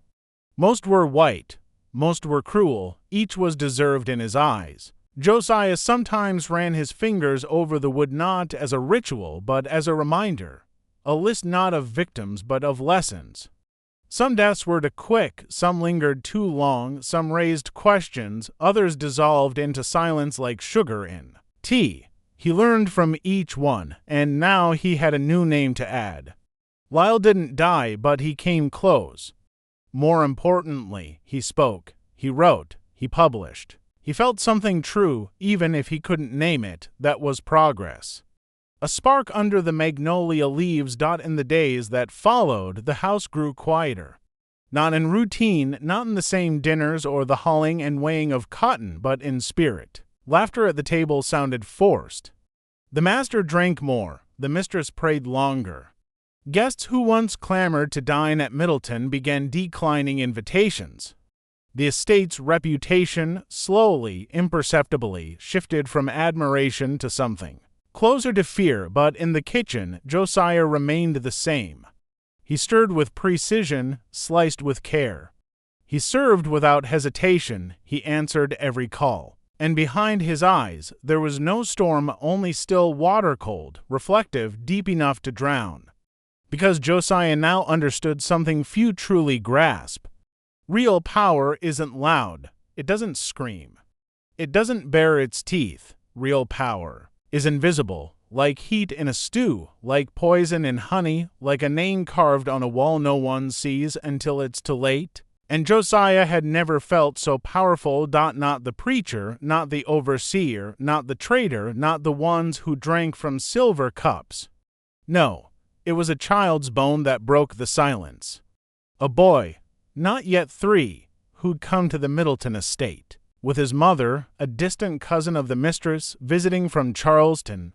Most were white, most were cruel, each was deserved in his eyes. Josiah sometimes ran his fingers over the wood, not as a ritual, but as a reminder. A list not of victims, but of lessons. Some deaths were too quick, some lingered too long, some raised questions, others dissolved into silence like sugar in tea. He learned from each one, and now he had a new name to add. Lyle didn't die, but he came close. More importantly, he spoke, he wrote, he published. He felt something true, even if he couldn't name it, that was progress. A spark under the magnolia leaves. In the days that followed, the house grew quieter. Not in routine, not in the same dinners or the hauling and weighing of cotton, but in spirit. Laughter at the table sounded forced. The master drank more, the mistress prayed longer. Guests who once clamored to dine at Middleton began declining invitations. The estate's reputation, slowly, imperceptibly, shifted from admiration to something closer to fear, but in the kitchen, Josiah remained the same. He stirred with precision, sliced with care. He served without hesitation, he answered every call. And behind his eyes, there was no storm, only still water, cold, reflective, deep enough to drown. Because Josiah now understood something few truly grasp. Real power isn't loud. It doesn't scream. It doesn't bare its teeth. Real power is invisible, like heat in a stew, like poison in honey, like a name carved on a wall no one sees until it's too late. And Josiah had never felt so powerful, not the preacher, not the overseer, not the trader, not the ones who drank from silver cups. No, it was a child's bone that broke the silence. A boy, not yet 3, who'd come to the Middleton estate, with his mother, a distant cousin of the mistress, visiting from Charleston.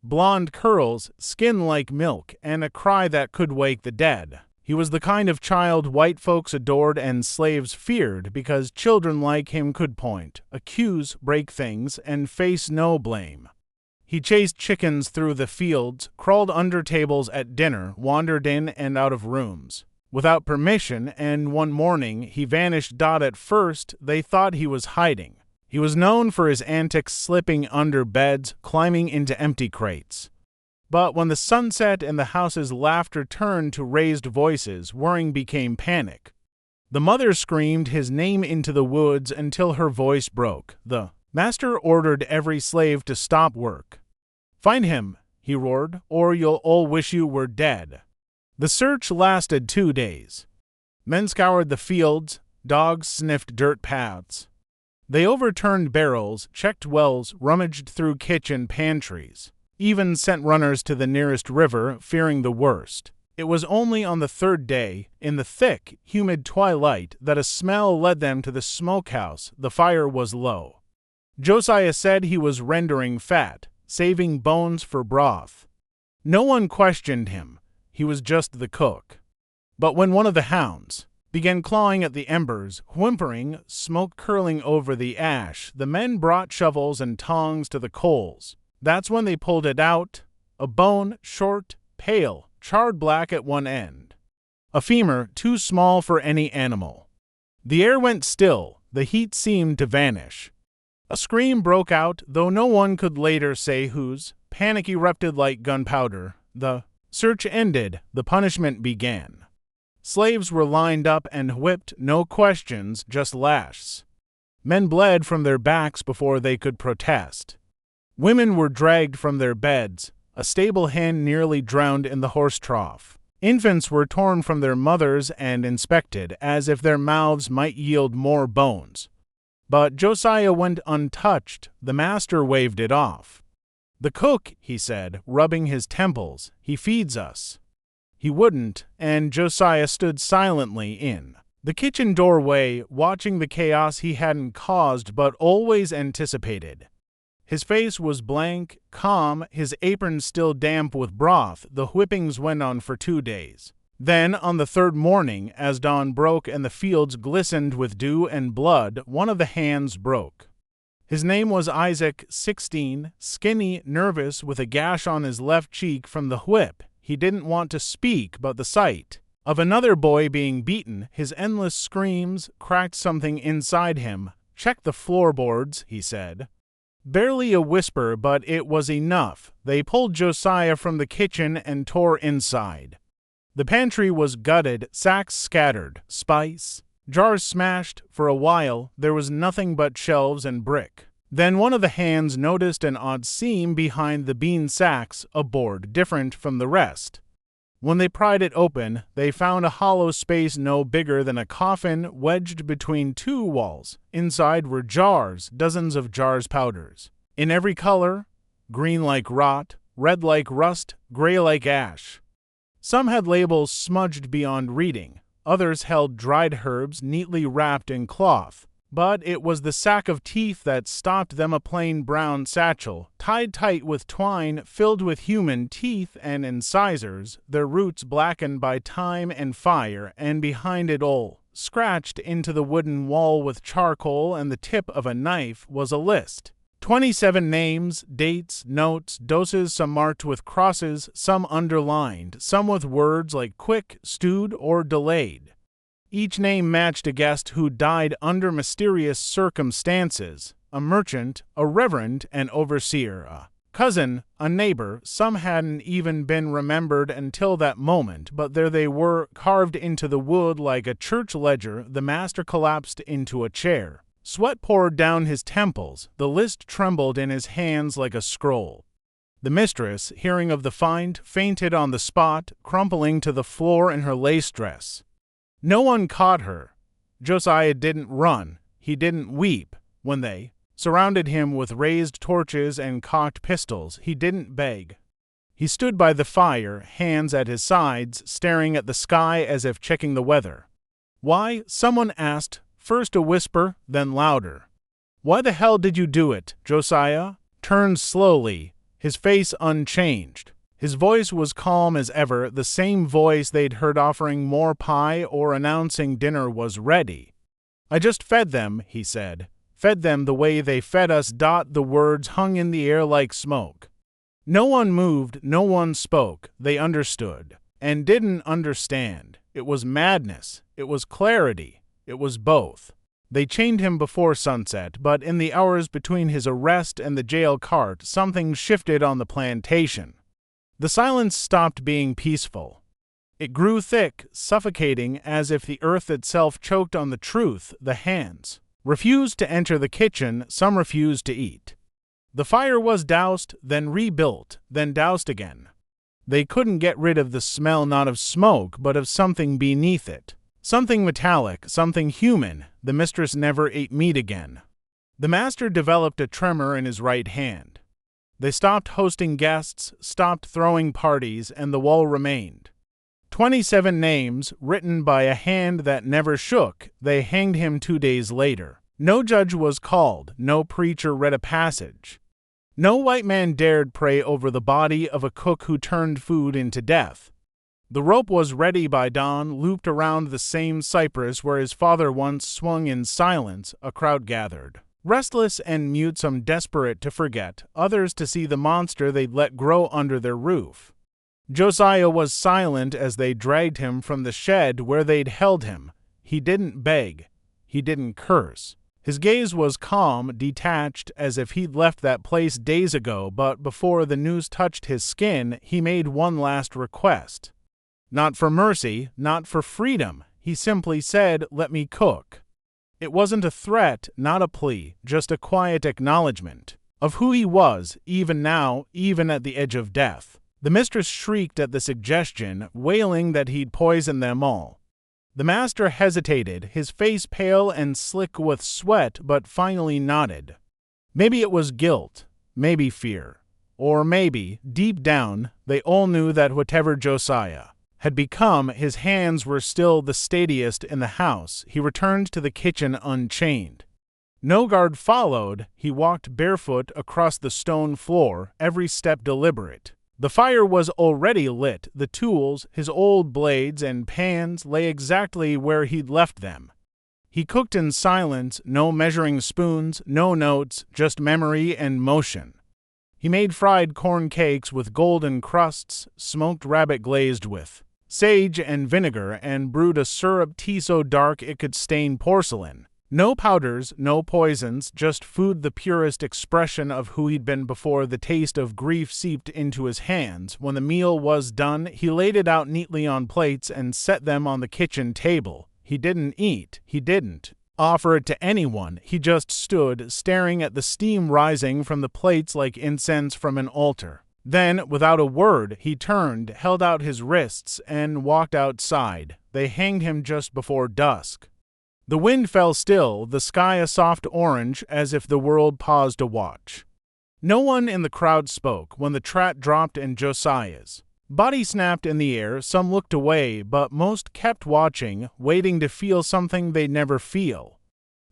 Blonde curls, skin like milk, and a cry that could wake the dead. He was the kind of child white folks adored and slaves feared because children like him could point, accuse, break things, and face no blame. He chased chickens through the fields, crawled under tables at dinner, wandered in and out of rooms without permission, and one morning he vanished. At first, they thought he was hiding. He was known for his antics, slipping under beds, climbing into empty crates. But when the sun set and the house's laughter turned to raised voices, worrying became panic. The mother screamed his name into the woods until her voice broke. The master ordered every slave to stop work. "Find him," he roared, "or you'll all wish you were dead." The search lasted 2 days. Men scoured the fields, dogs sniffed dirt paths. They overturned barrels, checked wells, rummaged through kitchen pantries. Even sent runners to the nearest river, fearing the worst. It was only on the 3rd day, in the thick, humid twilight, that a smell led them to the smokehouse. The fire was low. Josiah said he was rendering fat, saving bones for broth. No one questioned him. He was just the cook. But when one of the hounds began clawing at the embers, whimpering, smoke curling over the ash, the men brought shovels and tongs to the coals. That's when they pulled it out, a bone, short, pale, charred black at one end. A femur too small for any animal. The air went still, the heat seemed to vanish. A scream broke out, though no one could later say whose. Panic erupted like gunpowder. The search ended, the punishment began. Slaves were lined up and whipped, no questions, just lashes. Men bled from their backs before they could protest. Women were dragged from their beds, a stable hen nearly drowned in the horse trough. Infants were torn from their mothers and inspected, as if their mouths might yield more bones. But Josiah went untouched. The master waved it off. "The cook," he said, rubbing his temples, "he feeds us." He wouldn't, and Josiah stood silently in the kitchen doorway, watching the chaos he hadn't caused but always anticipated. His face was blank, calm, his apron still damp with broth. The whippings went on for 2 days. Then, on the 3rd morning, as dawn broke and the fields glistened with dew and blood, one of the hands broke. His name was Isaac, 16, skinny, nervous, with a gash on his left cheek from the whip. He didn't want to speak, but the sight of another boy being beaten, his endless screams, cracked something inside him. "Check the floorboards," he said. Barely a whisper, but it was enough. They pulled Josiah from the kitchen and tore inside. The pantry was gutted, sacks scattered, spice, jars smashed. For a while, there was nothing but shelves and brick. Then one of the hands noticed an odd seam behind the bean sacks, a board different from the rest. When they pried it open, they found a hollow space no bigger than a coffin wedged between 2 walls. Inside were jars, dozens of jars powders. In every color, green like rot, red like rust, gray like ash. Some had labels smudged beyond reading. Others held dried herbs neatly wrapped in cloth. But it was the sack of teeth that stopped them, a plain brown satchel, tied tight with twine, filled with human teeth and incisors, their roots blackened by time and fire, and behind it all, scratched into the wooden wall with charcoal and the tip of a knife, was a list. 27 names, dates, notes, doses, some marked with crosses, some underlined, some with words like quick, stewed, or delayed. Each name matched a guest who died under mysterious circumstances: a merchant, a reverend, an overseer, a cousin, a neighbor. Some hadn't even been remembered until that moment, but there they were, carved into the wood like a church ledger. The master collapsed into a chair. Sweat poured down his temples. The list trembled in his hands like a scroll. The mistress, hearing of the find, fainted on the spot, crumpling to the floor in her lace dress. No one caught her. Josiah didn't run, he didn't weep. When they surrounded him with raised torches and cocked pistols, he didn't beg. He stood by the fire, hands at his sides, staring at the sky as if checking the weather. "Why?" someone asked, first a whisper, then louder. "Why the hell did you do it?" Josiah turned slowly, his face unchanged. His voice was calm as ever, the same voice they'd heard offering more pie or announcing dinner was ready. "I just fed them," he said. "Fed them the way they fed us." The words hung in the air like smoke. No one moved, no one spoke. They understood, and didn't understand. It was madness. It was clarity. It was both. They chained him before sunset, but in the hours between his arrest and the jail cart, something shifted on the plantation. The silence stopped being peaceful. It grew thick, suffocating, as if the earth itself choked on the truth. The hands refused to enter the kitchen, some refused to eat. The fire was doused, then rebuilt, then doused again. They couldn't get rid of the smell, not of smoke, but of something beneath it. Something metallic, something human. The mistress never ate meat again. The master developed a tremor in his right hand. They stopped hosting guests, stopped throwing parties, and the wall remained. 27 names, written by a hand that never shook. They hanged him 2 days later. No judge was called, no preacher read a passage. No white man dared pray over the body of a cook who turned food into death. The rope was ready by dawn, looped around the same cypress where his father once swung in silence. A crowd gathered, restless and mute, some desperate to forget, others to see the monster they'd let grow under their roof. Josiah was silent as they dragged him from the shed where they'd held him. He didn't beg. He didn't curse. His gaze was calm, detached, as if he'd left that place days ago, but before the news touched his skin, he made one last request. Not for mercy, not for freedom. He simply said, "Let me cook." It wasn't a threat, not a plea, just a quiet acknowledgement of who he was, even now, even at the edge of death. The mistress shrieked at the suggestion, wailing that he'd poisoned them all. The master hesitated, his face pale and slick with sweat, but finally nodded. Maybe it was guilt, maybe fear, or maybe, deep down, they all knew that whatever Josiah had become, his hands were still the steadiest in the house. He returned to the kitchen unchained. No guard followed. He walked barefoot across the stone floor, every step deliberate. The fire was already lit. The tools, his old blades and pans, lay exactly where he'd left them. He cooked in silence, no measuring spoons, no notes, just memory and motion. He made fried corn cakes with golden crusts, smoked rabbit glazed with sage and vinegar, and brewed a syrup tea so dark it could stain porcelain. No powders, no poisons, just food, the purest expression of who he'd been before. The taste of grief seeped into his hands. When the meal was done, he laid it out neatly on plates and set them on the kitchen table. He didn't eat. He didn't offer it to anyone. He just stood, staring at the steam rising from the plates like incense from an altar. Then, without a word, he turned, held out his wrists, and walked outside. They hanged him just before dusk. The wind fell still, the sky a soft orange, as if the world paused to watch. No one in the crowd spoke when the trap dropped and Josiah's body snapped in the air. Some looked away, but most kept watching, waiting to feel something they'd never feel.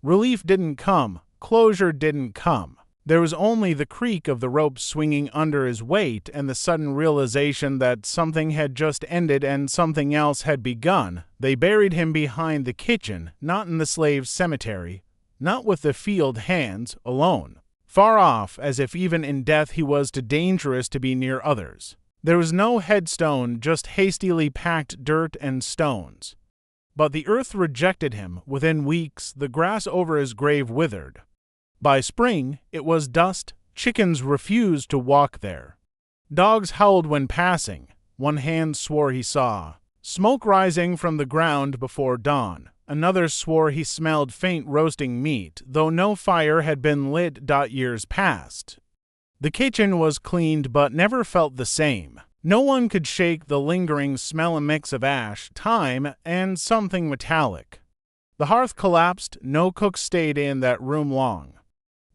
Relief didn't come. Closure didn't come. There was only the creak of the rope swinging under his weight and the sudden realization that something had just ended and something else had begun. They buried him behind the kitchen, not in the slaves' cemetery, not with the field hands, alone. Far off, as if even in death he was too dangerous to be near others. There was no headstone, just hastily packed dirt and stones. But the earth rejected him. Within weeks, the grass over his grave withered. By spring, it was dust. Chickens refused to walk there. Dogs howled when passing. One hand swore he saw smoke rising from the ground before dawn. Another swore he smelled faint roasting meat, though no fire had been lit. Years passed. The kitchen was cleaned but never felt the same. No one could shake the lingering smell, a mix of ash, thyme, and something metallic. The hearth collapsed. No cook stayed in that room long.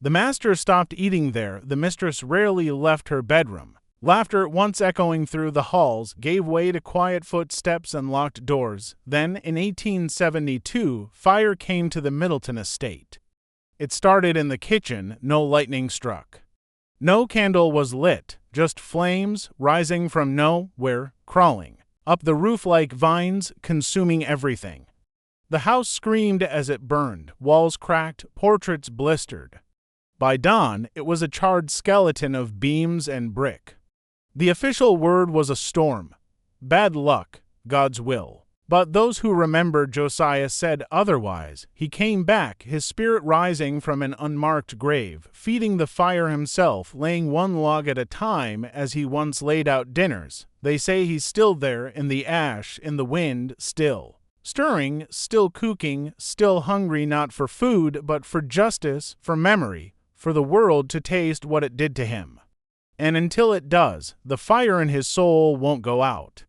The master stopped eating there. The mistress rarely left her bedroom. Laughter, once echoing through the halls, gave way to quiet footsteps and locked doors. Then, in 1872, fire came to the Middleton estate. It started in the kitchen. No lightning struck. No candle was lit, just flames rising from nowhere, crawling up the roof like vines, consuming everything. The house screamed as it burned, walls cracked, portraits blistered. By dawn, it was a charred skeleton of beams and brick. The official word was a storm. Bad luck, God's will. But those who remembered Josiah said otherwise. He came back, his spirit rising from an unmarked grave, feeding the fire himself, laying one log at a time as he once laid out dinners. They say he's still there, in the ash, in the wind, still stirring, still cooking, still hungry, not for food, but for justice, for memory, for the world to taste what it did to him. And until it does, the fire in his soul won't go out.